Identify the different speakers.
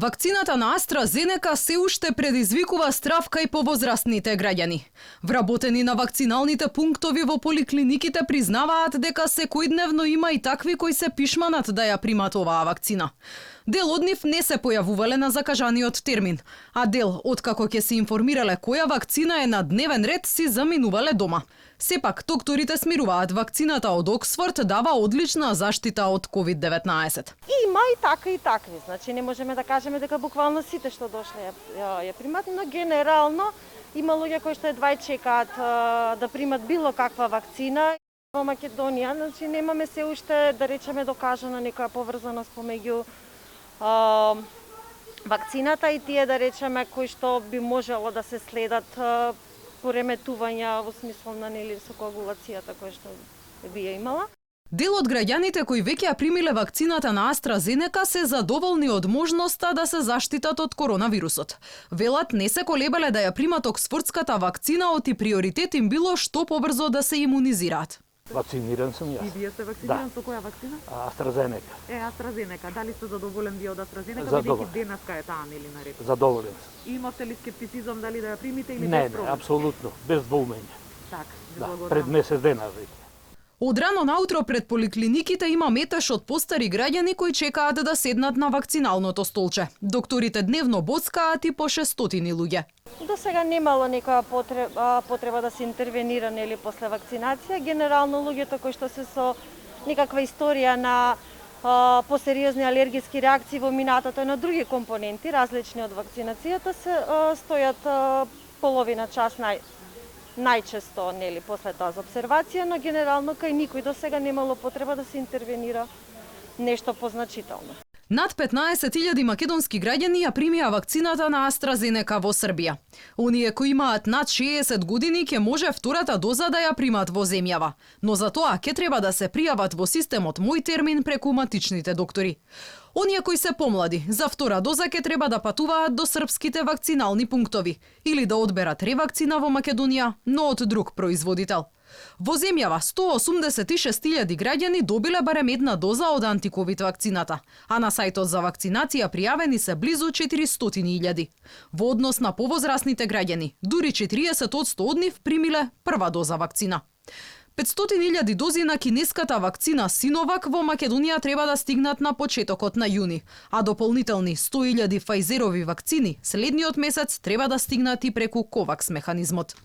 Speaker 1: Вакцината на AstraZeneca се уште предизвикува страв кај повозрастните граѓани. Вработени на вакциналните пунктови во поликлиниките признаваат дека секојдневно има и такви кои се пишманат да ја примат оваа вакцина. Дел од нив не се појавувале на закажаниот термин, а дел, откако ќе се информирале која вакцина е на дневен ред, си заминувале дома. Сепак, докторите смируваат, вакцината од Оксфорд дава одлична заштита од COVID-19.
Speaker 2: Има и така и такви, значи не можеме да кажеме дека буквално сите што дошле ја примат, но генерално има луѓе кои што едва чекаат да примат било каква вакцина. Во Македонија, значи немаме се уште, да речеме, докажана некоја поврзаност помеѓу вакцината и тие, да речеме, кои што би можело да се следат пореметувања во смисла на со коагулацијата која што би ја имала.
Speaker 1: Дел од граѓаните кои веќе ја примиле вакцината на AstraZeneca се задоволни од можноста да се заштитат од коронавирусот. Велат не се колебале да ја примат оксфордската вакцина, оти приоритет им било што побрзо да се имунизираат.
Speaker 3: Вакциниран сум јас.
Speaker 4: И вие сте вакциниран со која вакцина?
Speaker 3: AstraZeneca.
Speaker 4: AstraZeneca. Дали сте задоволен вие од AstraZeneca?
Speaker 3: Задоволен.
Speaker 4: Бидејќи денеска е таа нели наред?
Speaker 3: Задоволен сум.
Speaker 4: Имавте ли скептицизам дали да ја примите или
Speaker 3: Не,
Speaker 4: без проблем?
Speaker 3: апсолутно, без двоумење.
Speaker 4: Так,
Speaker 3: Да,
Speaker 4: благодарам.
Speaker 3: пред месец дена веќе.
Speaker 1: Од рано наутро пред поликлиниките има метеж од постари граѓани кои чекаат да седнат на вакциналното столче. Докторите дневно боцкаат и по 600 луѓе.
Speaker 2: До сега немало некоја потреба да се интервенира нели после вакцинација. Генерално луѓето кои што се со некаква историја на посериозни алергиски реакции во минатото на други компоненти различни од вакцинацијата се стојат половина час најчесто нели после таа обсервација, но генерално кај никој до сега немало потреба да се интервенира нешто позначително.
Speaker 1: Над 15.000 македонски граѓани ја примија вакцината на AstraZeneca во Србија. Оние кои имаат над 60 години ќе може втората доза да ја примат во земјава, но за тоа ќе треба да се пријават во системот Мој термин преку матичните доктори. Оние кои се помлади, за втора доза ќе треба да патуваат до српските вакцинални пунктови или да одберат ревакцина во Македонија, но од друг производител. Во земјава 186.000 граѓани добиле барем една доза од антиковид вакцината, а на сајтот за вакцинација пријавени се близу 400.000. Во однос на повозрастните граѓани, дури 40% од нив примиле прва доза вакцина. 500.000 дози на кинеската вакцина Синовак во Македонија треба да стигнат на почетокот на јуни, а дополнителни 100.000 Фајзерови вакцини следниот месец треба да стигнат и преку Ковакс механизмот.